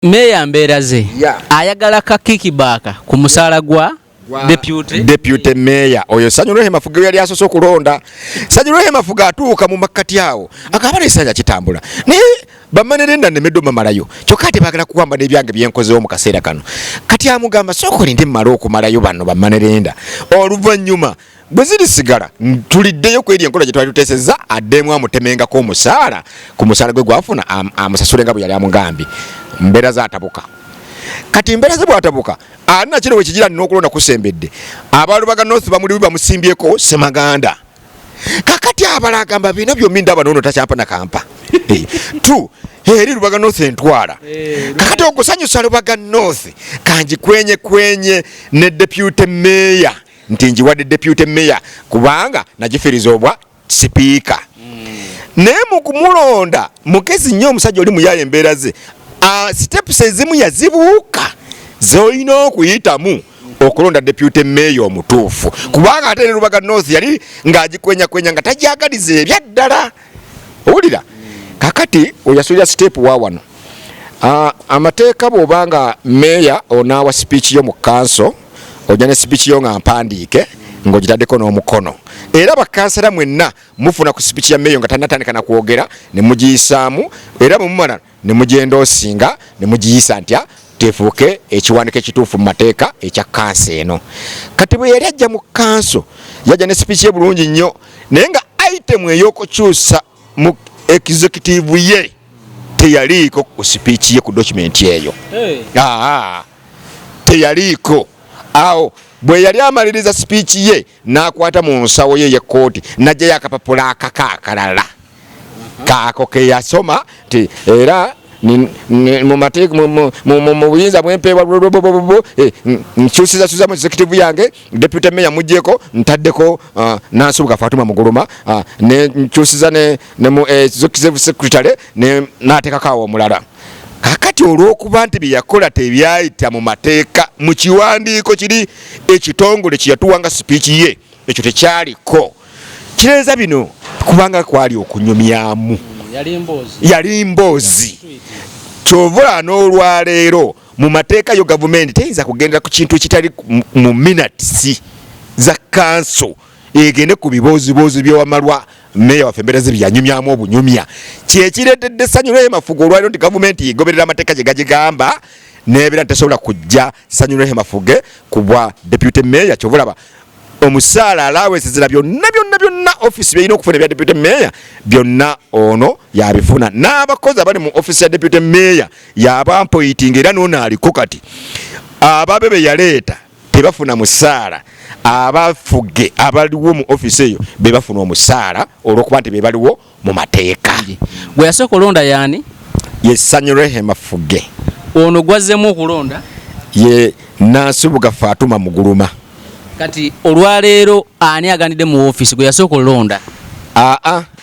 Meya Mberaze ayagala ka kickback ku musala gwa deputy mayor oyo Sanyurehe Mafuga yali asoso kulonda. Sanyurehe Mafuga atuuka mu makati awo akabale sanja kitambula ne bamanerenda ne medoma malayo kyokati bagala kuwamba nebyange byenkozewo mu kaseera kano kati amugamba soko linde mmalo okumalayo bano bamanerenda oluvannyuma bweziri sigala tuliddeyo kweri enkola gye twali tuteseza addemu amutemenga ko omusaala ku musaala gwe gwafuna amusasulenga bwe yali amugambi Mberaze atabuka kati Mberaze bwatabuka alina kino wekigira n'okulonda kusembedde abalubaga North bamuli bamusimbyeko Semaganda kakati abalagamba bina byombi ndaba nono takyampa na kampa tu eri Lubaga North entwala kakati okusanyusa Lubaga North kanji kwenye ne deputy mayor nti njiwadde deputy mayor kubanga nagifiriza obwa speaker ne mu kumulonda mukezi nnyo omusajja oli muyaye Mberaze steps ezimu yazibuuka zoyina okuyitamu okulonda deputy mayor omutuufu kubanga ate ne Lubaga North yali ng'agikwenya nga tajagaliza ebyaddala owulira kakati oyasulira step wa wano amateeka bw'obanga mayor onaawa speech yo mu council ojja ne speech yo nga mpandiike ng'ogitaddeko n'omukono era bakansala mwenna mufuna ku speech ya mayor nga tannatandika na kwogera ne mugiyisaamu era bwe mumala ne mugyendoosinga ne mugiyisa ntya tefuuke ekiwandiiko ekituufu mu mateeka ekya kanso eno kati bwe yali ajja mu kanso yajja ne speech ye bulungi nnyo naye nga item ey'okukyusa mu executive ye teyaliiko ku speech ye ku document eyo teyaliiko awo bwe yali amaliriza speech ye n'akwata mu nsawo ye y'ekkooti n'ajjayo akapapula akakaakalala kaako ke yasoma ti era mu mateeka mu buyinza bwempeebwa nkyusiza mu executive yange deputy mayor muggyeko ntaddeko Nansubuga Fatuma Muguluma ne nkyusiza ne mu executive secretary n'ateekako awo omulala kakati olw'okuba nti bye yakola tebyayita mu mateeka mu kiwandiiko kiri ekitongole kye yatuwanga speech ye ekyo tekyaliko kireeza bino kubanga kwali okunyumyamu yali mboozi kyovula n'olwaleero mu mateeka yo gavumenti teyinza kugendera ku kintu ekitali mu minutes za kanso egende ku biboozibozi byewamalwa meya waffe Mberaze byanyumyamu obunyumya kyekireetedde Sanyurehe Mafuga olwaliro nti gavumenti yegoberera amateeka gye gagigamba n'ebeera ntasobola kujja Sanyurehe Mafuga ku bwa deputy mayor kyovulaba omusaala alawesezera byonna office byeyina okufuna ebya deputy mayor byonna ono yabifuna n'abakozi abali mu office ya deputy mayor yabampoiting era noono aliko kati ababe be yaleeta tebafuna musaala abafuge abaliwo mu office eyo be bafuna omusaala olw'okuba nti be baliwo mu mateeka gwe yasooka olonda yaani ye Sanyurehe Mafuga ono gwazzemu okulonda ye Nansubuga Fatuma Muguluma kati olwaleero ani aganidde mu office gwe yasooka olonda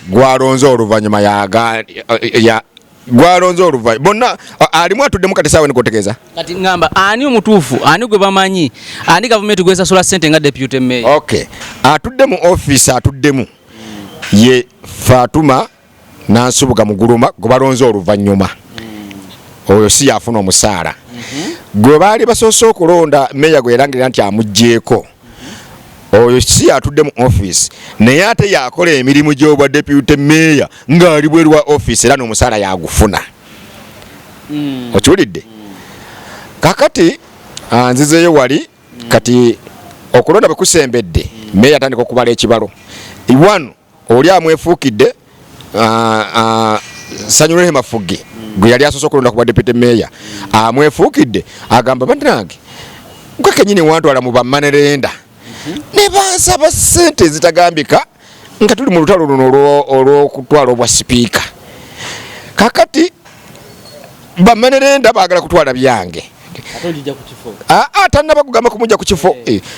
gwalonze oluvannyuma gwalonze oluvannyuma bonna alimu atuddemu kati saawe nikotegeeza kati ngamba ani omutuufu ani gwe bamanyi ani gavumenti gwesasula ssente nga deputy mayor okay atudde mu office atuddemu ye Fatuma Nansubuga Muguluma gwe balonze oluvannyuma oyo si yafuna omusaala gwe baali basoose okulonda meya gwe erangirira nti amuggyeko oyo si atudde mu office naye ate yakola emirimu gy'obwa deputy mayor ng'ali bweru wa office era n'omusaala yagufuna okiwulidde kakati nzizeyo wali kati okulonda bwe kusembedde mayor atandika okubala ekibalo iwano oli amwefuukidde Sanyurehe Mafuga gwe yali asoose okulonda ku bwa deputy mayor amwefuukidde agamba bannange gwe kennyini wantwala mu bamanerenda ne bansaba ssente ezitagambika nga tuli mu lutalo luno olw'okutwala obwa sipiika kakati bamanerenda baagala kutwala byange tannaba kugamba kumujja ku kifo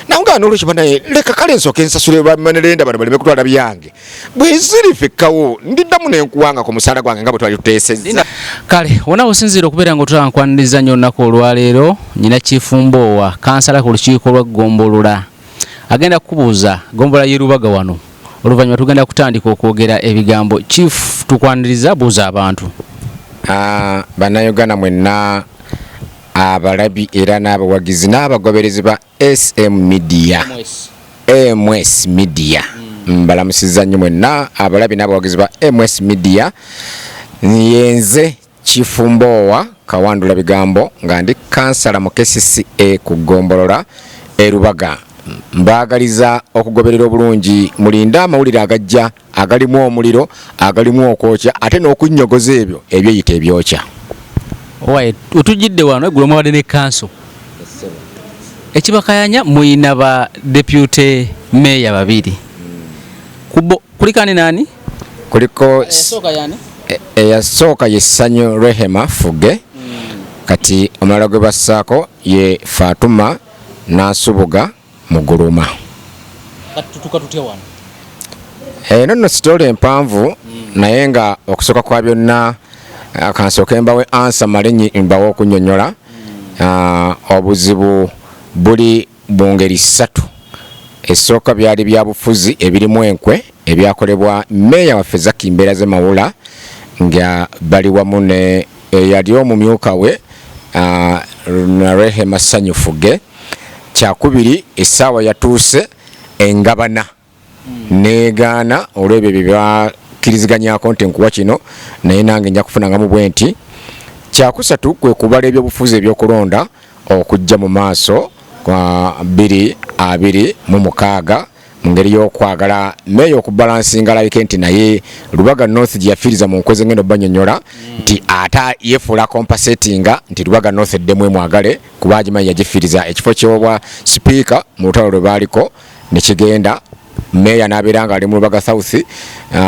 nawe nga n'olwekyo banaye leka kale nsooke nsasule bamanerenda bano baleme kutwala byange bwe ziri fekkawo ndiddamu nenkuwanga ku musaala gwange nga bwe twali tuteesezza kale wona osinziira okubeera nga otulankwanirizza nnyo olunaku olwaleero nyina Chifumboowa kansala ku lukiiko lwa Ggombolola agenda kukubuuza Ggombolola y'e Lubaga wano oluvannyuma tugenda kutandika okwogera ebigambo Chief tukwaniriza buuza abantu bannayuganda mwenna abalabi era n'abawagizi n'abagoberezi ba SM Media MS Media mbalamusiza nnyo mwenna abalabi n'abawagizi ba MS Media. Yenze Chifumbowa Kawandula Bigambo nga ndi kansala mu KCCA ku Gombolola Rubaga. Mbagaliza okugoberera obulungi mulinda amawulire agajja agalimu omuliro agalimu okwokya ate n'okunnyogoza ebyo ebyeyita ebyokya. Owaye utujidde wano eggulo mwabadde ne kanso ekibakayanya muyina ba deputy mayor babiri kulikani nani kuliko eyasooka ye Ssanyu Rehema Fuge kati omulala gwe bassaako ye Fatuma Nasubuga Muguluma. Katutuka tutya wano nno sitole empanvu naye nga okusooka kwa byonna akansooka mbawe ansa malenyi mbawe okunnyonnyola obuzibu buli bungeri ssatu. Esooka byali bya bufuzi ebirimu enkwe ebyakolebwa meeya waffe Zaki Mbeeraze Mawula nga bali wamu ne yali omumyuka we Rehema Ssanyu Fuge. Kyakubiri essaawa yatuuse engabana negaana olw'ebyo bye bakkiriziganyako nti nkuwa kino naye nange nja kufunangamu bwe nti. Kyakusatu kwe kubala ebyobufuzi ebyokulonda okujja mu maaso kwa 2026 mu ngeri y'okwagala meeya okubalansinga alabike nti naye Lubaga North gye yafiiriza mu nkweze ngendo banyonnyola nti ata yefuula compensatinga nti Lubaga North eddemu emwagale kuba agimanyi yagifiiriza ekifo ky'obwa sipiika mu lutalo lwe baaliko ne kigenda meeya n'abeera nga ali mu Lubaga South,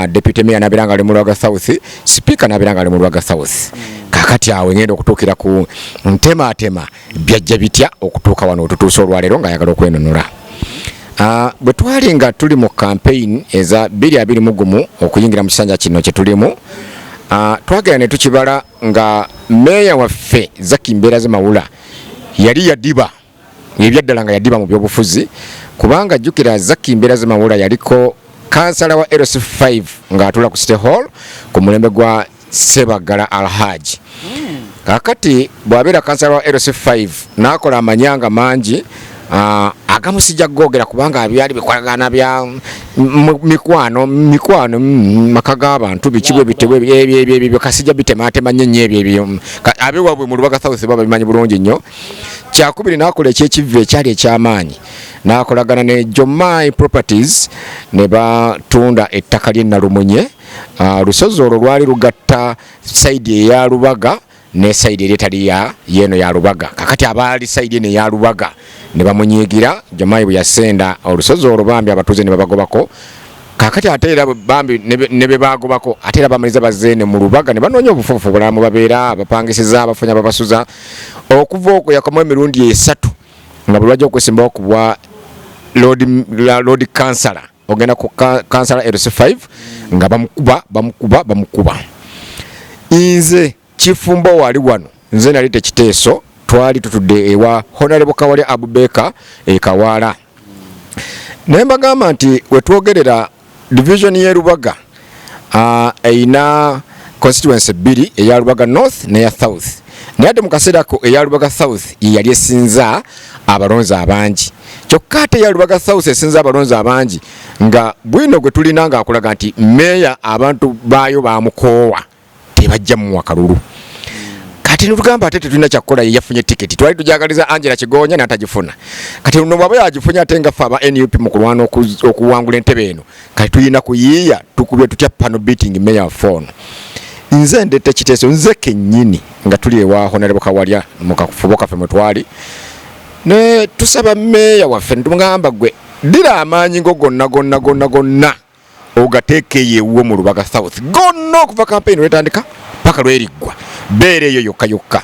deputy meeya n'abeera nga ali mu Lubaga South, sipiika n'abeera nga ali mu Lubaga South. Kakati awe ngenda okutuukira ku ntemaatema byajja bitya okutuuka wano otutuusa olwaleero ng'ayagala okwenunula. Bwe twali nga tuli mu campaign eza 2021 okuyingira mu kisanja kino kye tulimu, twagera ne tukibala nga meeya waffe Zaki Mbeeraze Mawula yali yadiba ebyaddala nga yadiba mu byobufuzi kubanga jjukira Zaki Mbeeraze Mawula yaliko kansala wa LC5 ng'atula ku City Hall ku mulembe gwa Sebagala Alhaji. Kakati bw'abeera kansala wa LC5 n'akola amanyanga mangi agamu sijja googera kubanga byali bikwagana bya mikwano maka g'abantu bikibwe bitebwe ebyo kasijja bitemaatema nnyo ebyo abewabwe mu Lubaga South baba bimanyi bulungi nnyo. Kyakubiri n'akola ekyekivu ekyali eky'amaanyi n'akolagana ne Jomai Properties ne batunda ettaka ly'e Nalumunye. Lusozi olwo lwali lugatta sayidi eya Lubaga ne sayidi eryetali yeeno ya Lubaga. Kakati abaali sayidi eno eya Lubaga ne bamunyiigira Jomai bwe yasenda olusozi olwo bambi abatuuze ne babagobako. Kakati ate era bambi ne be bagobako ate era bamaliza bazeene mu Lubaga ne banoonya obufuufu bulamu babeera abapangisiza abafunya babasuza okuva okwo yakamu emirundi esatu nga buli lwajja okwesimbawo ku bwa Lord Councillor ogenda ku Councillor LC5 nga bamukuba. Nze Kifumbo wali wano nze nali tekiteeso twali tutudde ewa Honorable Kawale Abubeka Kawala naye mbagamba nti wetwogerera division y'e Lubaga eyina constituency 2 eya Lubaga North n'eya South naye ate mu kaseera ko eya Lubaga South yali esinza abalonzi abangi kyokka ate eya Lubaga South esinza abalonzi abangi nga bwino gwe tulina ng'akulaga nti meeya abantu baayo bamukoowa tebajja mu wakalulu. Kati nitugamba ate tetulina kyakukola yafunye tiketi twali tujagaliza Angela Kigonya n'atagifuna. Kati uno bwaba yagifunya ate nga faba NUP mu kulwana okuwangula entebe eno kati tulina kuyiiya tukubye tutya panel beating meeya phone. Nze ndette kiteeso nze kennyini nga tuli ewa Honorable Kawalya mu kafubo kaffe mwe twali ne tusaba meeya waffe ntugamba gwe dira amaanyi ngo gonna ogateekeye ewuwo mu Lubaga South gonna okuva campaign wetandika paka lweriggwa beere eyo yokka.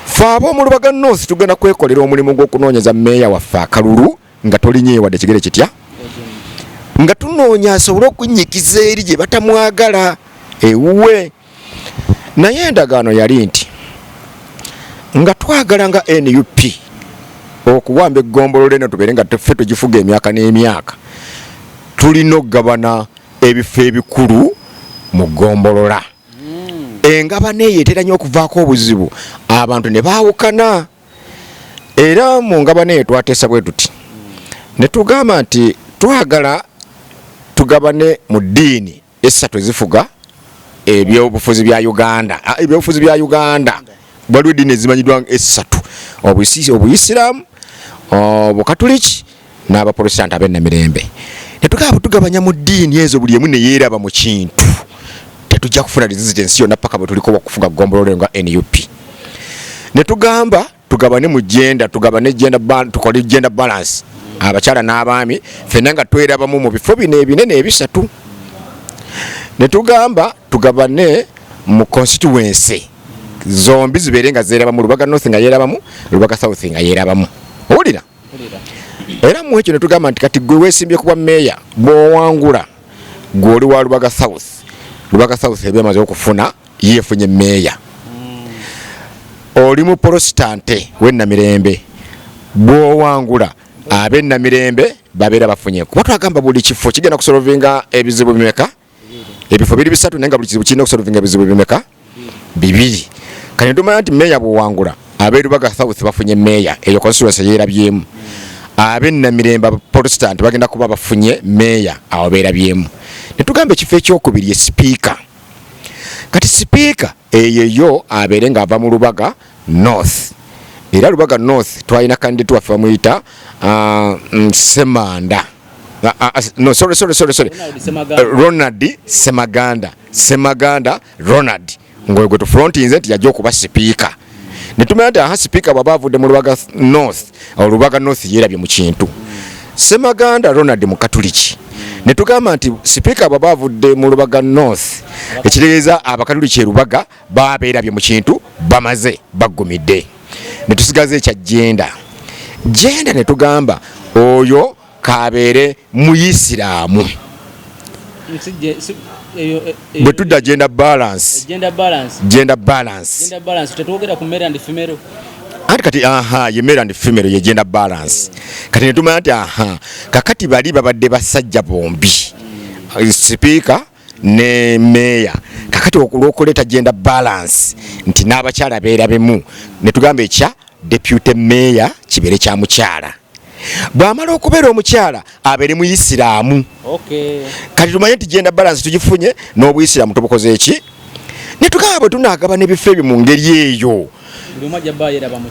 Ffe ab'omu Lubaga North tugenda kwekolera omulimu gw'okunoonyeza meeya waffe akalulu nga tolinyeewadde kigere kitya nga tunoonya asobole okunnyikiza eri gye batamwagala ewuwe. Naye endagaano yali nti nga twagala nga NUP okuwamba eggombolola eno tubeere nga ffe tugifuga emyaka n'emyaka tulina okugabana ebifo ebikulu mu ggombolola engabane yetera nnyo okuvaako obuzibu abantu ne baawukana era mu ngabane eyo twateesa bwe tuti ne tugamba nti twagala tugabane mu ddiini essatu ezifuga ebyobufuzi bya Uganda. Ebyobufuzi bya Uganda waliwo eddiini ezimanyiddwa essatu: obuyisiraamu, obukatuliki n'abaprotestant ab'ennamirembe. Ne tugamba tugabanya mu ddiini ezo buli emu ne yeeraba mu kintu, tetujja kufuna resistance yonna paka bwe tuliko wakufuga ggombolola nga NUP. Ne tugamba tugabane mu gender, tukole gender balance, abakyala n'abaami ffenna nga twerabamu mu bifo bino ebinene ebisatu. Ne tugamba tugabane mu constituency zombi zibeere nga zeerabamu, Lubaga North nga yeerabamu, Lubaga South nga yeerabamu. Owulira? Era mu ekyo ne tugamba nti kati gwe weesimbye kuba meeya bw'owangula gwe oli wa Lubaga South. Lubaga South eba emaze okufuna yeefunye meeya. Oli mu Protestante w'ennamirembe bw'owangula ab'ennamirembe babeera bafunye. Kuba twagamba buli kifo kigenda kusolovinga ebizibu bimeka? Ebifo biri bisatu naye nga buli kizibu kirina okusolovinga ebizibu bimeka? Bibiri. Kati tumanya nti meeya bw'owangula ab'e Lubaga South bafunye meeya, eyo constituency yeerabyemu. Ab'ennamirembe Protestant bagenda kuba bafunye meeya, awo beerabyemu. Ne tugamba ekifo ekyokubiri ye sipiika. Kati sipiika eyeyo abeere ng'ava mu Lubaga North. Era Lubaga North twalina candidate waffe bamuyita Semanda. No, sorry. Ronald Semaganda. Semaganda Ronald. Ngoye gwe tufrontinze nti yajja okuba sipiika. Ne tumanya nti aha sipiika bw'aba avudde mu Lubaga North, Lubaga North yeerabye mu kintu. Semaganda Ronald Mukatuliki. Ne tugamba nti sipiika bw'aba avudde mu Lubaga North, ekitegeeza Abakatuliki e Lubaga babeerabye mu kintu, bamaze baggumidde. Ne tusigaze ekya genda. Genda ne tugamba oyo kabeere muyisiraamu. Bwe tudda gender balance. Tetwogera ku male and female. Ati kati ye male and female ye gender balance. Kati ne tumanya nti kakati bali babadde basajja bombi. Sipiika ne meeya. Kakati olw'okuleeta gender balance nti n'abakyala beerabemu, ne tugamba ekya deputy meeya kibeere kya mukyala. Bw'amala okubeera omukyala abeere muyisiraamu. Kati tumanye nti gender balance tugifunye n'obuyisiraamu tubukoze eki? Ne tugamba bwe tunaagabana ebifo ebyo mu ngeri eyo,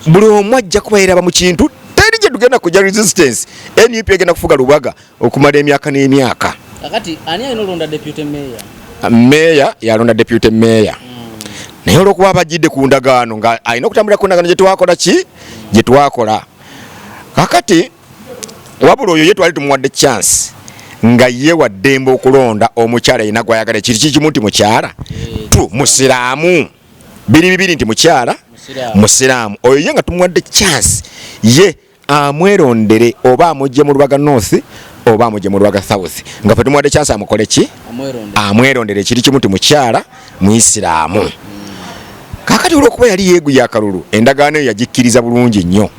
buli omu ajja kuba yeeraba mu kintu, teri gye tugenda kujja resistance. NUP egenda kufuga Lubaga okumala emyaka n'emyaka. Kakati ani alina olonda deputy meeya? Meeya yalonda deputy meeya. Naye olw'okuba abajjidde ku ndagaano nga alina okutambulira ku ndagaano gye twakola ki? Gye twakola. Kakati wabula oyo ye twali tumuwadde chance nga ye wa ddembe okulonda omukyala yina gwayagala ekiri kimu nti mukyala musiraamu, bibiri nti mukyala musiraamu. Oyo ye nga tumuwadde chance ye amwerondere oba amugye mu Lubaga North oba amugye mu Lubaga South, nga fe tumuwadde chance amukole ki? Amwerondere ekiri kimu nti mukyala muisiraamu. Kakati olw'okuba yali yeeguya akalulu, endagaano eyo yagikkiriza bulungi nnyo.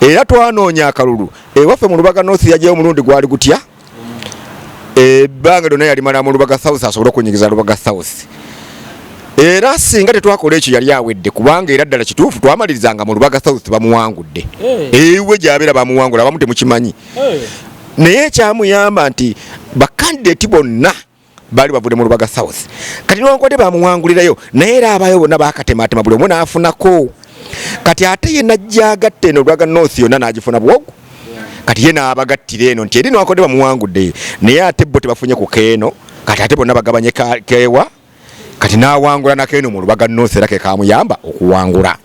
Era twanoonya akalulu ewaffe mu Lubaga North yajjayo omulundi gwali gutya? Ebbanga lyonna yalimala mu Lubaga South asobole okunyigiza Lubaga South. Era singa tetwakola ekyo yali awedde, kubanga era ddala kituufu twamalirizanga mu Lubaga South bamuwangudde. Ewe gy'abeera bamuwangula abamu temukimanyi. Naye ekyamuyamba nti bakandidate bonna baali bavudde mu Lubaga South. Kati newankubadde bamuwangulirayo naye era abayo bonna baakatematema buli omu n'afunako. Kati ate ye najja agatta eno Lubaga North yonna n'agifuna bwogu. Kati ye n'abagattira eno nti eri newankubadde bamuwangudde naye ate bo tebafunye ku keeno, kati ate bonna bagabanye keewa. Kati n'awangula na keeno mu Lubaga North era ke kaamuyamba okuwangula.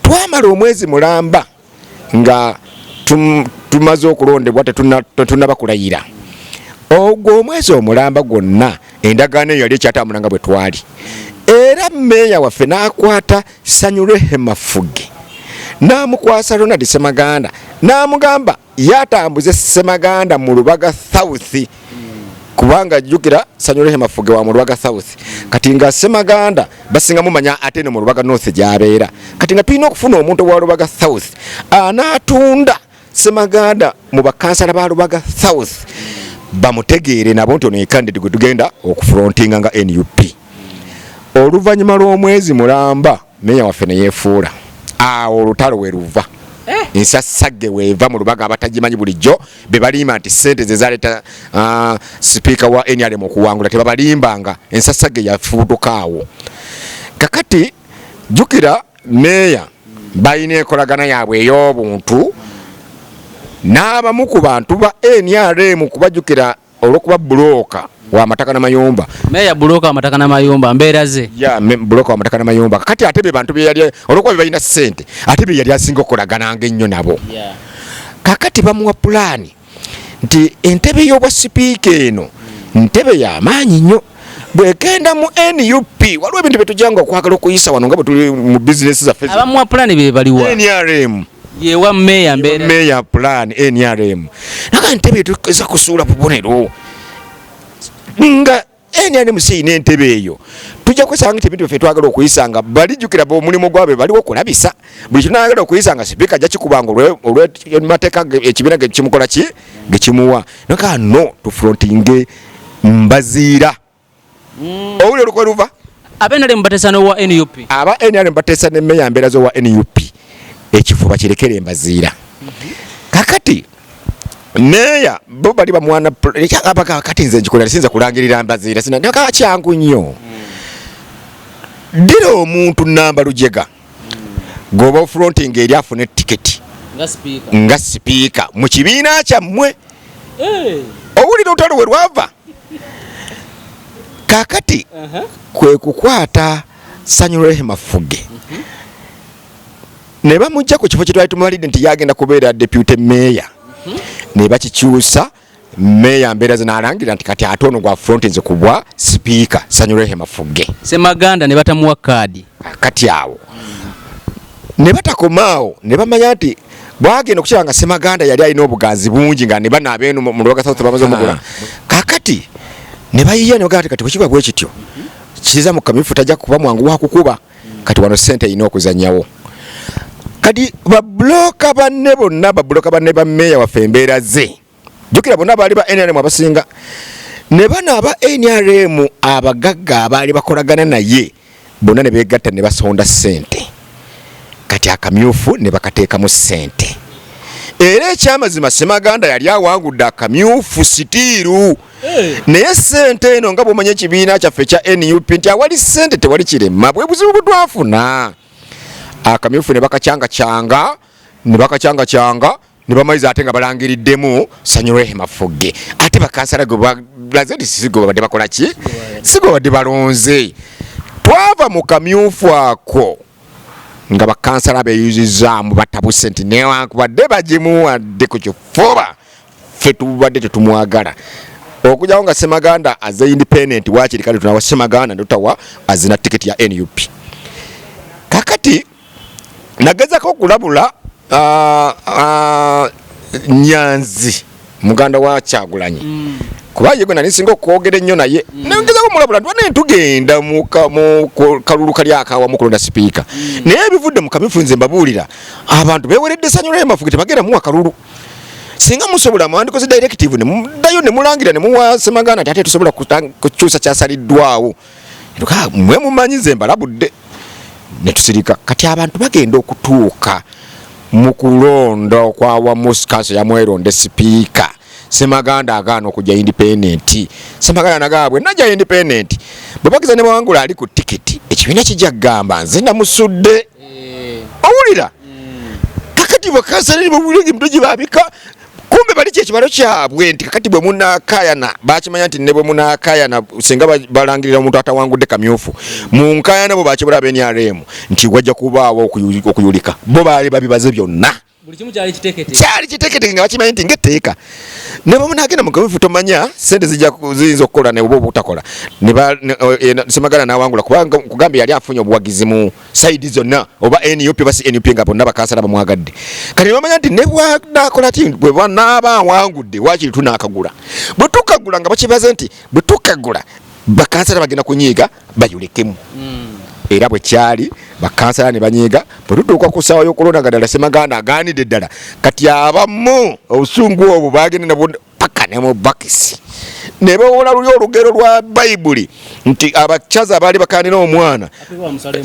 Twamala omwezi mulamba nga tumaze okulondebwa tetunnaba kulayira. Ogwo omwezi omulamba gwonna endagaano eyo yali ekyatambula nga bwe twali. Era meeya waffe n'akwata Sanyurehe Mafuge n'amukwasa Ronald Semaganda n'amugamba yatambuze Semaganda mu Lubaga South, kubanga jjukira Sanyurehe Mafuge wa mu Lubaga South. Kati nga Semaganda basinga mumanya ate no mu Lubaga North gy'abeera. Kati nga tulina okufuna omuntu wa Lubaga South anaatunda Semaganda mu bakansala ba Lubaga South bamutegeere nabo nti ono ye candidate gwe tugenda okufrontinga nga NUP. oluvannyuma lw'omwezi mulamba meya waffe ne yeefuula awo olutalo we luva ensasagge weeva mu lubaga abatagimanyi bulijjo be balimba nti ssente ze zaleeta sipiika wa NRM okuwangula tebabalimbanga ensasagge yafuudukaawo kakati jjukira meya balina enkolagana yaabwe ey'obuntu n'abamu ku bantu ba NRM kubajjukira olw'okuba bulooka w'amataka n'amayumba meya bulooka w'amataka n'amayumba mbeera ze bulooka w'amataka n'amayumba kakati ate be bantu be yali olw'okuba be balina ssente ate be yali asinga okolagananga ennyo nabo kakati bamuwa pulaani nti entebe y'obwa sipiika eno ntebe y'amaanyi nnyo bwegenda mu NUP waliwo ebintu byetujjanga okwagala okuyisa wano nga bwe tuli mu bizinesi zaffe abamuwa pulaani be baliwa NRM yewa meya mbeera meya plan NRM naga ntebe tuza kusuula bubonero nga NRM siyina entebe eyo tujja kwesanga nti ebintu byaffe twagala okuyisanga balijjukira omulimu gwabwe baliwo okulabisa buli kinagala okuyisanga sipiika ajja kikubanga olw'emateeka ekibiina gekimukola gekimuwa naga no tufrontinge mbaziira owuli olukwe luva aba NRM bateesa n'owa NUP aba NRM bateesa ne meya mbeera z'owa NUP ekifo bakirekere embaziira kakati meya bo bali bamwana kati nze njikola sinza kulangirira mbaziira sinaka kyangu nnyo ddira omuntu namba lujega goba fronting eri afune tiketi nga sipiika mu kibiina kyammwe owulira olutalo we lwava kakati kwe kukwata Sanyurehe Mafuge ne bamujja ku kifo kye twali tumubalidde nti yagenda kubeera deputy meya ne bakikyusa meya mbeera ze n'alangira nti kati ate ono gwa frontinze ku bwa sipiika Sanyurehe Mafuge Semaganda ne batamuwa kaadi kati awo ne batakomaawo ne bamanya nti bwagenda okukira nga Semaganda yali alina obuganzi bungi nga ne banaaba eno mu Lubaga South bamaze omugula kakati ne bayiya ne bagamba kati bwekigwa bwe kityo kiza mu kamyufu tajja kuba mwangu wa kukuba kati wano ssente erina okuzannyawo kati babloka banne bonna babloka banne ba meya waffe embeera ze jjukira bonna baali ba NRM abasinga ne bano aba NRM abagagga abaali bakolagana naye bonna ne beegatta ne basonda ssente kati akamyufu ne bakateekamu ssente era ekyamazima Semaganda yali awangudde akamyufu sitiiru naye ssente eno nga bwomanya ekibiina kyaffe kya NUP nti awali ssente tewali kirema bwe buzibu bwe twafuna akamyufu ne bakacyanga ne bamayiza ate nga balangiriddemu Sanyurehe Mafuge ate bakansala gwe balaze nti sigo babadde bakola ki sigo babadde balonze twava mu kamyufu ako nga bakansala beeyuzizaamu batabuse nti newankubadde bagimuwadde ku kifuba ffe tubadde tetumwagala okujjawo nga Semaganda aze independent wakiri kale tunawa Semaganda ndutawa azina tiketi ya NUP kakati nagezako okulabula Nyanzi muganda wa Kyagulanyi kuba yego nali singa okwogera ennyo naye nagezako mulabula ntwane tugenda mu kalulu kali akawa mukulonda sipiika naye ebivudde mu kamyufu nze mbabuulira abantu beweredde Sanyurehe Mafuge tebagenda muwa kalulu singa musobola mwandikoze directive ne mudayo ne mulangira ne muwa Semaganda ate tusobola kukyusa kyasaliddwawo mwe mumanyize mbalabudde ne tusirika kati abantu bagenda okutuuka mu kulonda okwawa musikaso ya mweronde sipiika Semaganda agaana okujja independent Semaganda nagabwe najja independent bwebagiza ne mwangula ali ku tiketi ekibiina kijja kugamba nze namusudde owulira kakati bakansala ne bubulege mitogi babika kumbe bali kyekibalo kyabwe nti kakati bwe munakayana bakimanya nti ne bwe munakayana singa balangirira omuntu atawangudde kamyufu mu nkayana bo bakibula NRM nti wajja kubaawo okuyulika bo baali babibaze byonna buli kimu kyali kitekete nga bakimanyi nti ngeteeka ne bwe munagenda mu kamyufu tomanya sente ziyinza okukola ne oba obutakola Semaganda n'awangula kubanga kugambye yali afunye obuwagizi mu saidi zonna oba NUP basi NUP nga bonna bakansala bamwagadde kati bamanya nti ne bwanakola ti bwe banaaba awangudde wakiri tunaakagula bwe tukagula nga bakibaze nti bwe tukagula bakansala bagenda kunyiiga bayulekemu era bwe kyali bakansala ne banyiiga bwe tutuuka ku ssaawa y'okulonda ddala Semaganda agaanidde ddala kati abamu obusungu obwo bagenda nabwo paka ne mu bakisi ne bawola luli olugero lwa Bayibuli nti abachaza abali bakanira omwana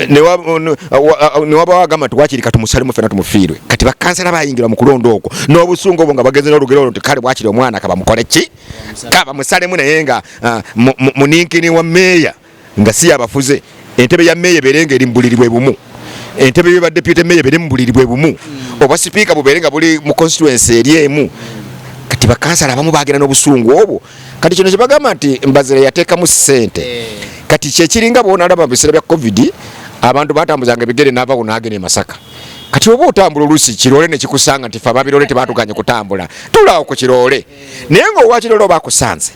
ne wabawagamba nti wakiri katumusalimu fena tumufiirwe kati bakansala bayingira mu kulonda okwo n'obusungu obwo nga bagenze n'olugero nti kale bwakiri omwana kaba mukole ki kaba musalemu naye nga muninkini wa meeya nga si abafuze entebe ya meeya berenga eri mbuliribwe bumu entebe ya deputy meeya bere mbuliribwe bumu oba speaker buberenga buli mu constituency eri emu kati bakansala abamu bagenda n'obusungu obwo kati kino kibagamba nti Mbazire yateekamu ssente kati kyekiringa boona alaba mu biseera bya covid abantu batambuzanga ebigere n'ava kunaagene Masaka kati oba otambula olusi kirole ne kikusanga nti fa babirole tebatuganye kutambula tulaawo ku kirole naye ng'owa kirole oba akusanze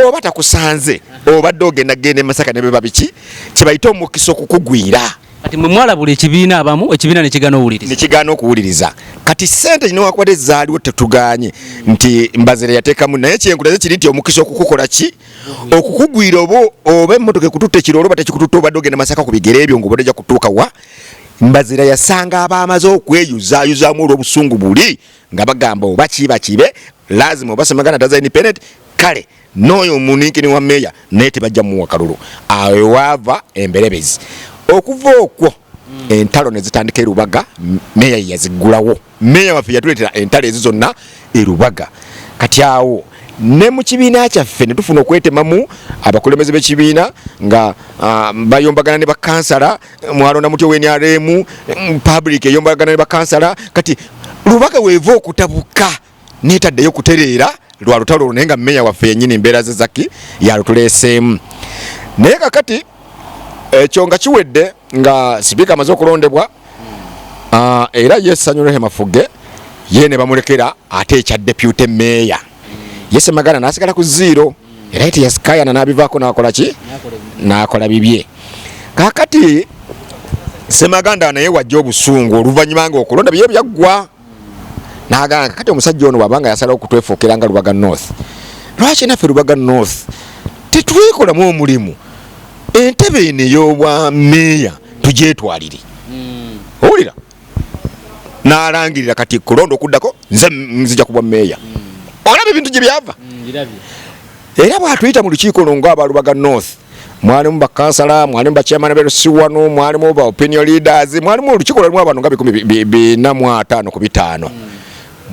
oba takusanze obadde ogenda gende Masaka ne beba biki kibayita omukisa okukugwira kati mwe mwalabula ekibiina abamu ekibiina ne kigaana okuwuliriza kati ssente kino wakwate zaaliwo tetuganye nti Mbazire yateekamu naye kyenkulaze kiri nti omukisa okukukola ki okukugwira oba emmotoka ekututte kirole oba tekikututte obadde ogenda Masaka ku bigere ebyo ng'obadde ojja kutuuka wa Mbazire yasanga abamaze okweyuzaayuzaamu olw'obusungu buli nga bagamba oba kibe lazima oba Semaganda taza independent kale n'oyo omuninkini wa meeya naye tebajja muwa kalulu awo waava emberebezi okuva okwo entalo ne zitandika e Lubaga meeya yaziggulawo meeya waffe yatuleetera entalo ezo zonna e Lubaga kati awo ne mu kibiina kyaffe ne tufuna okwetemamu abakulembeze b'ekibiina nga bayombagana ne bakansala mwalonda mutyo w'NRM public eyombagana ne bakansala kati Lubaga weeva okutabuka neetaddeyo kutereera lwa lutalo naye nga meeya waffe yennyini embeera ze zaki yalutuleeseemu naye kakati ekyo nga kiwedde nga sipiika amaze okulondebwa era ye Sanyurehe Mafuge ye ne bamulekera ate ekya deputy meeya ye Semaganda n'asigala ku zero era eti yasikayana n'abivaako n'akola ki n'akola bibye kakati Semaganda naye wajja obusungu oluvannyuma nga okulonda bye byaggwa n'agamba kakati omusajja ono bw'abanga yasalawo okutwefuukira nga Lubaga North lwaki naffe Lubaga North tetwekolamu omulimu entebe eno ey'obwa meeya tugyetwalire owulira n'alangirira kati kulonda okuddako nze nzija kubwa meeya olaba ebintu gye byava era bw'atuyita mu lukiiko luno ng'aba Lubaga North mwalimu bakansala mwalimu bachairman b'LC wano mwalimu ba opinion leaders mwalimu olukiiko lwalimu abantu nga 405 ku 5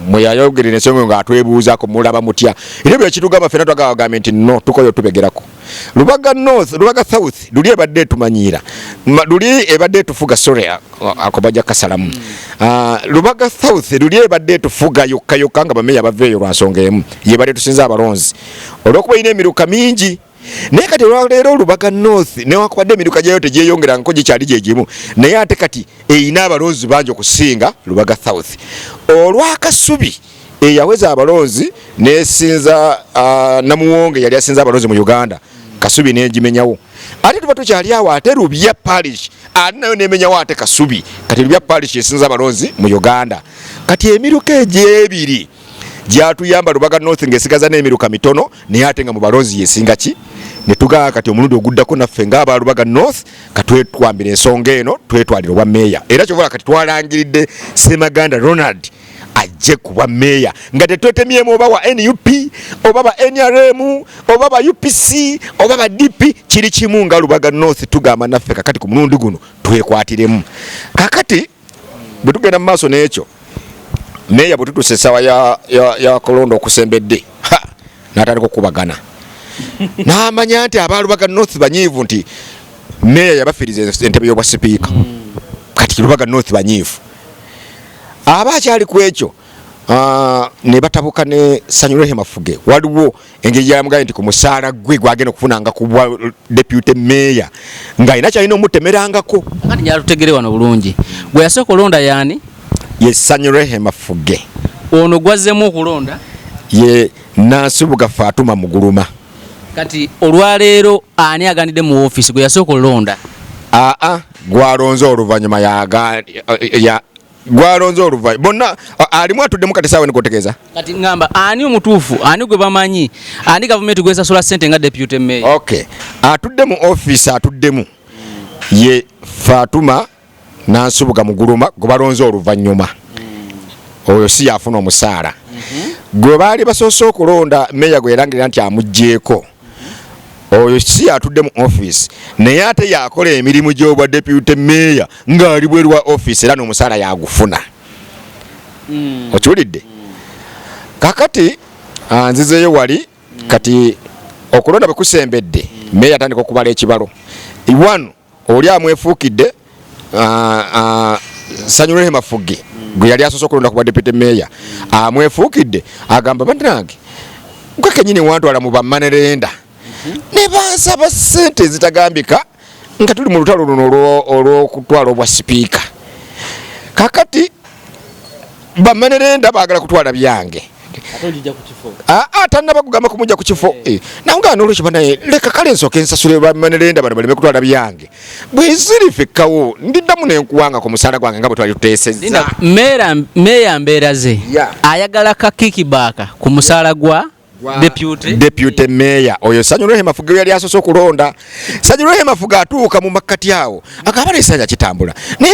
mwe yayogerera ensonga nga atwebuuzaako mulaba mutya era bwe kitugamba ffenna twagamba nti no tukoyo tubegerako Lubaga North Lubaga South luli ebadde tumanyiira luli ebadde tufuga sorry akobaja kasalamu Lubaga South luli ebadde tufuga yokka nga bameeya baveeyo lwa nsonga emu ye badde tusinza abalonzi olw'okuba ina emiruka mingi naye kati olwaleero Lubaga North newakubadde emiruka gyayo tegyeyongera nko gikyali gye gimu naye ate kati eyina abalonzi bangi okusinga Lubaga South olw'akasubi eyaweza abalonzi nesinza Namuwonge yali asinza abalonzi mu Uganda Kasubi negimenyawo ate tuba tukyali awo ate Lubya Parish ate nayo nemenyawo ate Kasubi kati Lubya Parish esinza abalonzi mu Uganda kati emiruka egyebiri gyatuyamba Lubaga North ng'esigaza n'emiruka mitono naye ate nga mu balonzi yesinga ki ne tugaa kati omulundi oguddako naffe ng'aba Lubaga North katwetwambira ensonga eno twetwalira obwa meeya era kyovola kati twalangiridde Semaganda Ronald ajje kuba meeya nga tetwetemyemu oba wa NUP oba ba NRM oba ba UPC oba ba DP kiri kimu nga Lubaga North tugamba naffe kakati ku mulundi guno twekwatiremu kakati bwe tugenda mu maaso n'ekyo meeya bwe tutuse essaawa ya kolonda okusembedde n'atandika okubagana n'amanya nti aba Lubaga North banyiivu nti meeya yabafiiriza entebe y'obwa sipiika kati Lubaga North banyiivu aba akyali ku ekyo ne batabuka ne Sanyurehe Mafuge waliwo engeri gyamugambye nti ku musaala gwe gwagenda okufunanga ku bwa deputy meeya ng'alina kyalina omutemerangako kati gyatutegere wano bulungi gwe yasooka olonda yaani ye Sanyurehe Mafuge ono gwazzemu okulonda ye Nansubuga Fatuma Muguluma kati olwaleero ani aganidde mu office gwe yasooka olonda gwalonze oluvannyuma gwalonze oluvannyuma bonna alimu atuddemu kati saawa nikotegeeza kati ngamba ani omutuufu ani gwe bamanyi ani gavumenti gwesasula ssente nga deputy mayor okay atudde mu office atuddemu ye Fatuma Nansubuga Muguluma gwe balonze oluvannyuma oyo si yafuna omusaala gwe baali basoose okulonda meeya gwe yarangirira nti amuggyeko oyo si atudde mu office naye ate yakola emirimu gy'obwa deputy mayor ng'ali bweru wa office era n'omusaala yagufuna. Okiwulidde? Kakati nzizeeyo wali kati okulonda bwe kusembedde mayor atandika okubala ekibalo. Iwano oli amwefuukidde Sanyula Hemafuge gwe yali asoose okulonda ku bwa deputy mayor amwefuukidde agamba bannange gwe kennyini wantwala mu bamanerenda ne bansaba ssente ezitagambika nga tuli mu lutalo luno olw'okutwala obwa sipiika. Kakati bamanerenda baagala kutwala byange tannaba kugamba kumujja ku kifo nawe n'olwekyo banaye leka kale nsooke nsasule bamanerenda bano baleme kutwala byange bwe zirifekawo ndiddamu nenkuwanga ku musaala gwange nga bwe twali tuteesezza. Meeya mbeera ze ayagala kakikibaaka ku musaala gwa deputy mayor oyo Sanyula Hemafuge yali asoose okulonda. Sanyula Hemafuge atuuka mu makkati awo akaba n'esanja kitambula naye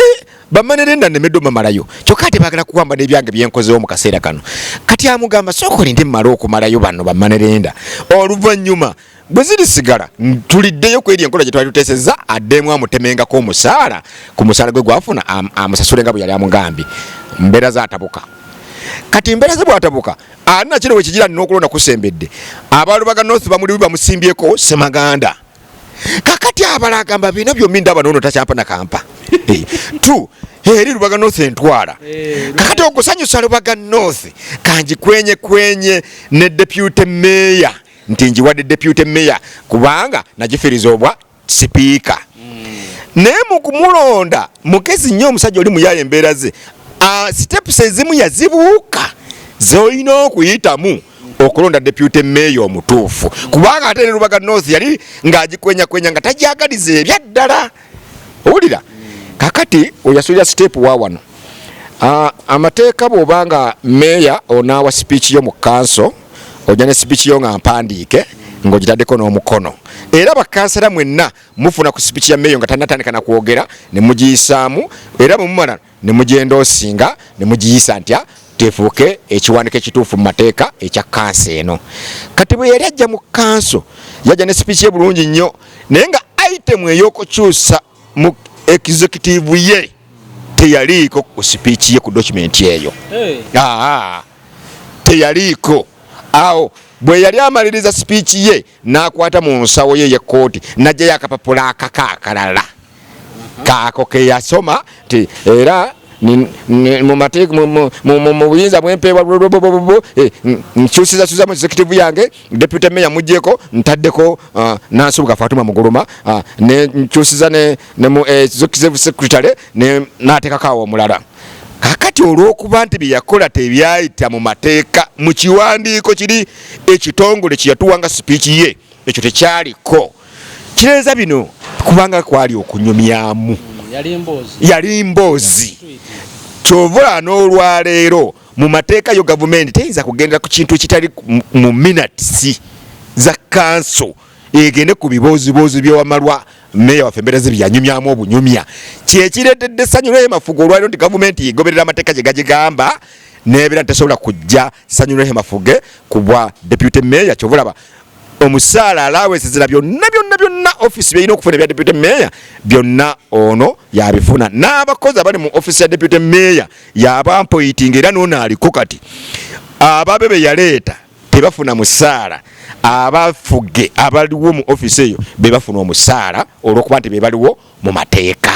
bamanerenda nemeddo mamalayo kyokka ate baagala kuwamba n'ebyange byenkozeewo mu kaseera kano. Kati amugamba sooka olinde mmale okumalayo bano bamanerenda oluvannyuma bwe zirisigala tuliddeyo ku eri enkola gye twali tuteesezza addemu amutemengako omusaala ku musaala gwe gwafuna amusasule nga bwe yali amugambye. Mbeera zaatabuka. Kati mbeera ze bwatabuka alina kino wekigira n'okulonda kusembedde abalubaga North bamuliwi bamusimbyeko Semaganda. Kakati abala agamba bino byombi ndaba n'ono takyampa na kampa tu eri Lubaga North entwala. Kakati okusanyusa Lubaga North kwenye ne deputy mayor nti njiwadde deputy mayor kubanga nagifiriza obwa sipiika. Naye mu kumulonda mukezi nnyo omusajja oli muyaye embeera ze steps ezimu yazibuuka z'olina okuyitamu okulonda deputy mayor omutuufu kubanga ate ne Lubaga North yali ng'agikwenya nga tajagaliza ebyaddala. Owulira? Kakati oyasulira step wa wano amateeka bw'obanga mayor onaawa speech yo mu council ojja ne speech yo nga mpandiike ng'ogitaddeko n'omukono era bakansala mwenna mufuna ku speech ya mayor nga tannatandika na kwogera ne mugiyisaamu era bwe mumala ne mugyendoosinga ne mugiyisa ntya tefuuke ekiwandiiko ekituufu mu mateeka ekya kanso eno. Kati bwe yali ajja mu kanso yajja ne speech ye bulungi nnyo naye nga item ey'okukyusa mu executive ye teyaliiko ku speech ye ku document eyo. Teyaliiko. Awo bwe yali amaliriza speech ye n'akwata mu nsawo ye y'ekkooti n'ajjayo akapapula akalala kaako ke yasoma ti era mu mateeka mu buyinza bwempeebwa nkyusiza mu executive yange deputy mayor muggyeko ntaddeko Nansubuga Fatuma Muguluma ne nkyusiza ne mu executive secretary n'ateekako awo omulala. Kakati olw'okuba nti bye yakola tebyayita mu mateeka mu kiwandiiko kiri ekitongole kye yatuwanga speech ye ekyo tekyaliko kireeza bino kubanga kwali okunyumyamu yali mboozi. Kyovula n'olwaleero mu mateeka yo gavumenti teyinza kugendera ku kintu ekitali mu minutes za kanso egende ku biboozibozi byewamalwa meya waffe embeera ze byanyumyamu obunyumya kyekireetedde Sanyula Hemafuge olwaliro nti gavumenti yegoberera amateeka gye gagigamba n'ebeera ntesobola kujja Sanyula Hemafuge ku bwa deputy mayor. Kyovulaba omusaala alawesezera byonna office byeyina okufuna ebya deputy mayor byonna ono yabifuna n'abakozi abali mu office ya deputy mayor yabampoyitinga era n'ono aliko kati ababe be yaleeta tebafuna musaala abafuge abaliwo mu office eyo be bafuna omusaala olw'okuba nti be baliwo mu mateeka.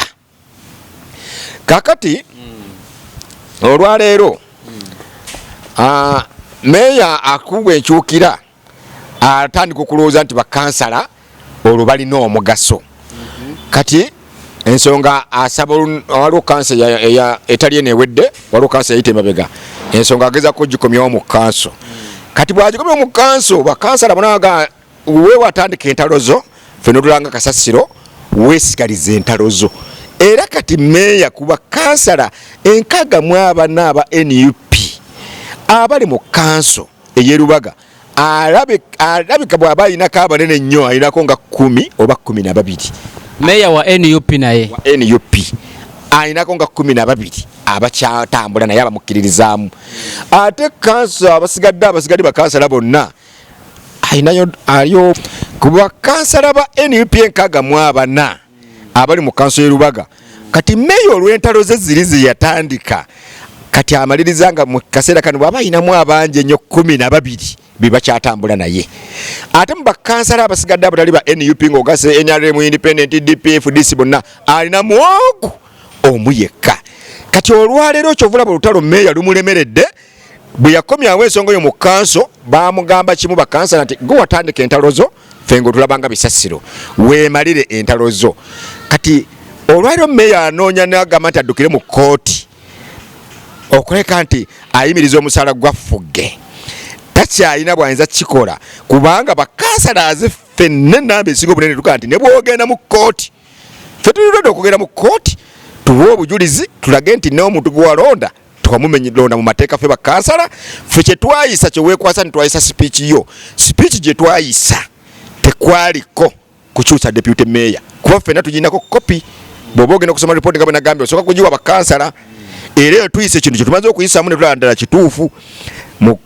Kakati olwaleero mayor akubwa enkyukira atandika okulowooza nti bakansala olwo balina omugaso. Kati ensonga asaba waliwo kansa etali eneewedde waliwo kansa yayita emabega ensonga agezaako gikomyawo mu kanso. Kati bwagikomyawo mu kanso bakansala bonaga weewatandika entalo zo ffe notulanga kasasiro weesigaliza entalo zo. Era kati meeya ku bakansala 64 aba NUP abali mu kanso ey'Erubaga alabika bw'aba alinako abanene nnyo alinako nga 10 oba 12. Meeya wa NUP naye wa NUP alinako nga 12 abakyatambula naye abamukkiririzaamu. Ate kanso abasigadde bakansala bonna alinayo aliyo. kuba kansala ba NUP enkaga mu abana abali mu kanso y'Erubaga kati meyo olw'entalo ze ziri ziyatandika kati amaliriza nga mu kaseera kano baba ayinamu abanje nnyo 12 bibakyatambula naye ate mu bakansala abasigadde abatali ba NUP ng'ogase NRM Independent DPF DC bonna alina mwogu omu yekka kati olwaleero kyovulaba olutalo meya lumulemeredde bwe yakomyawo ensonga yo mu kanso baamugamba kimu bakansala nti gwe watandika entalo zo ffe ng'otulabanga bisasiro weemalire entalo zo kati olwaleero meya anoonya n'agamba nti addukire mu kooti okuleka nti ayimiriza omusaala gwa Fugge takyalina bwayinza kikola kubanga bakansalaze ffenna enamba esinga obunene tugaa nti ne bwogenda mu kooti ffe tulidde okugenda mu kooti tuwe obujulizi tulage nti n'omuntu gwe walonda twamumenyelonda mu mateeka ffe bakansala ffe kye twayisa kye weekwasa ntitwayisa sipiiki yo sipiiki gye twayisa tekwaliko kukyusa deputy mayor kuba ffenna tugirinako kopi bw'oba ogenda okusoma ripooti nga bwe nagambye osooka kugiwa bakansala era eyo tuyisa ekintu kye tumaze okuyisaamu ne tulaba ddala kituufu mu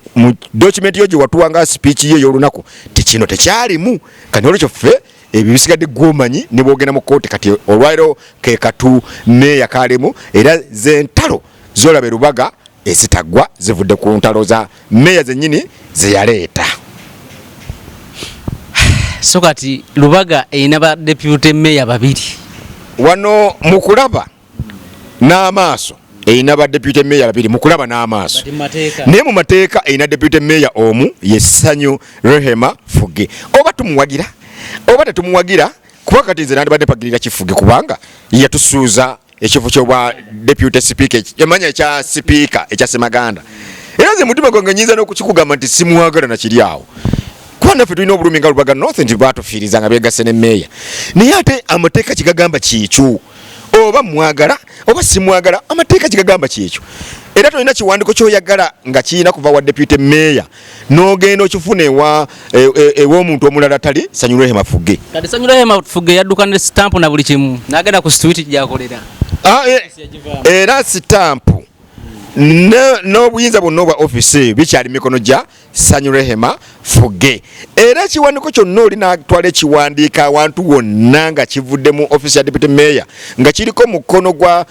document yo gye watuwa nga sipiiki yo ey'olunaku tekino tekyalimu kati olwekyo ffe ebyo bisigadde gw'omanyi ne bwogenda mu kooti kati olwaliro ke katu meya kalimu era z'entalo z'olaba Erubaga ezitagwa zivudde ku ntalo za meya zennyini ze yaleeta. So kati Lubaga erina ba deputy mayor babiri wano mu kulaba n'amaaso erina ba deputy mayor babiri mu kulaba n'amaaso naye mu mateeka erina deputy mayor omu ye Ssanyu Rehema Fugge oba tumuwagira oba tetumuwagira kuba kati nze nandibadde mpagirira Kifuge kubanga yatusuuza ekifo ky'obwa deputy speaker emanya ekya speaker ekya Ssemaganda era nze mutima gwange nyinza n'okukikugamba nti simuwagala na kiri awo kuba naffe tulina obulumi nga Lubaga North nti baatufiiriza nga beegase ne meya naye ate amateeka kigagamba kiikyo oba mwagala oba simwagala amateeka kigagamba kiikyo era tolina kiwandiiko ky'oyagala nga kirina kuva wa deputy mayor n'ogenda okifuna ew'omuntu omulala tali Ssanyu Rehema Fugge kati Ssanyu Rehema Fugge yadduka ne stamp na buli kimu n'agenda ku street gy'akolera era stampu n'obuyinza bwonna obwa ofisi bikyali mikono gya Ssanyu Rehema Fugge era ekiwandiiko kyonna oli n'atwala ekiwandiika awantu wonna nga kivudde mu ofisi ya deputy mayor nga kiriko mukono gwa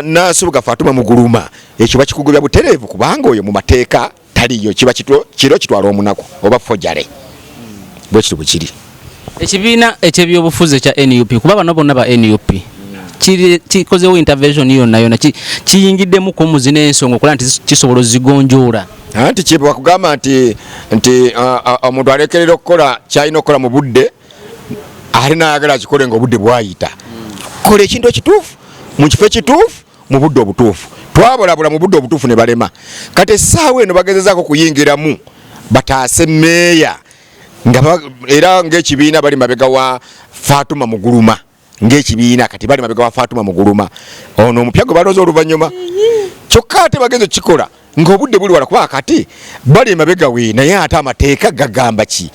Naasubuga Fatuma Muguluma ekyo bakikugubya butereevu kubanga oyo mu mateeka taliyo kiba kiro kitwala omunaku oba fojale bwe kiri bwe kiri. Ekibiina eky'ebyobufuzi ekya NUP kuba bano bonna ba NUP kikozewo intervention yonna kiyingiddemu ku muzi n'ensonga okola nti kisobola ozigonjoola anti kye bakugamba nti omuntu alekerera okukola kyalina okukola mu budde ate n'ayagala akikole ng'obudde bwayita kola ekintu ekituufu mu kifo ekituufu mu budde obutuufu twabolabula mu budde obutuufu ne balema kati essaawa eno bagezezaako kuyingiramu bataase meeya era ng'ekibiina bali mabega wa Fatuma Muguluma ng'ekibiina kati bali mabega wa Fatuma Muguluma ono omupya gwe balooza oluvannyuma kyokka ate bagenze kikola ng'obudde buli wala kuba kati bali mabega we naye ate amateeka gagamba ki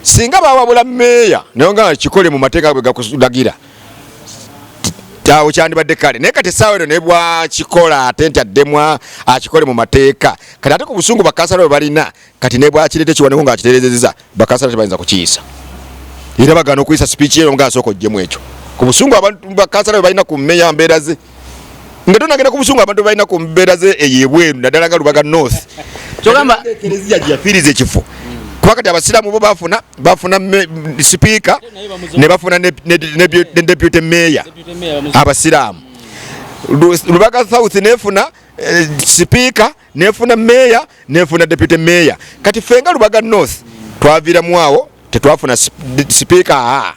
singa bawabula meeya naye nga kikole mu mateeka bwe gakulagira awo kyandibadde kale naye kati essaawa eno ne bwakikola ate nti addemu akikole mu mateeka kati ate ku busungu bakansala bwe balina kati ne bwakireeta ekiwandiiko ng'akitereezezza bakansala tebayinza kukiisa era bagaana okuyisa sipiiki eno nga asooka oggyemu ekyo ku busungu abantu bakansala bwe balina ku mmeeya mbeera ze nga tonagenda ku busungu abantu bwe balina ku mbeera ze ey'ebweru naddala nga Lubaga North kyogamba ekereziya gyafiiriza ekifo kuba kati abasiraamu bo bafuna sipiika ne bafuna ne deputy mayor abasiraamu Lubaga South nefuna sipiika nefuna mayor nefuna deputy mayor kati fenga Lubaga North twaviiramu awo tetwafuna sipiika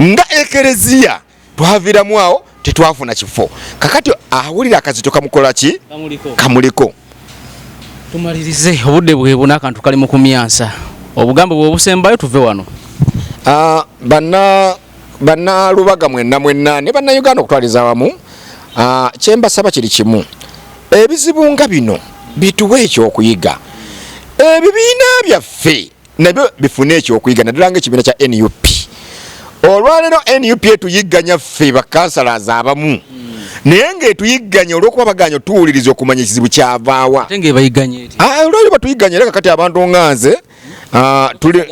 nga ekereziya twaviiramu awo tetwafuna kifo kakati awulira akazito kamukola ki kamuliko. Tumalirize obudde bwebuna akantu kali mu kumyansa obugambo bw'obusembayo tuve wano banna Lubaga mwenna ne bannayuganda okutwaliza wamu kyembasaba kiri kimu ebizibu nga bino bituwe ekyokuyiga ebibiina byaffe nabyo bifune ekyokuyiga naddala ng'ekibiina kya NUP olwaleero NUP etuyigganya ffe bakansalaza abamu naye ng'etuyigganya olw'okuba baganya otuwuliriza okumanya ekizibu kyavaawa ate ng'ebayigganya eti olwaliro batuyigganya era kakati abantu nga nze tuli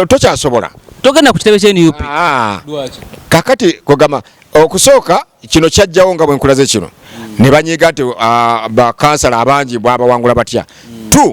tokyasobola togenda ku kitebe kya NUP kakati kugamba okusooka kino kyajjawo nga bwe nkulaze kino ne banyiga nti bakansala abangi bwabawangula batya tu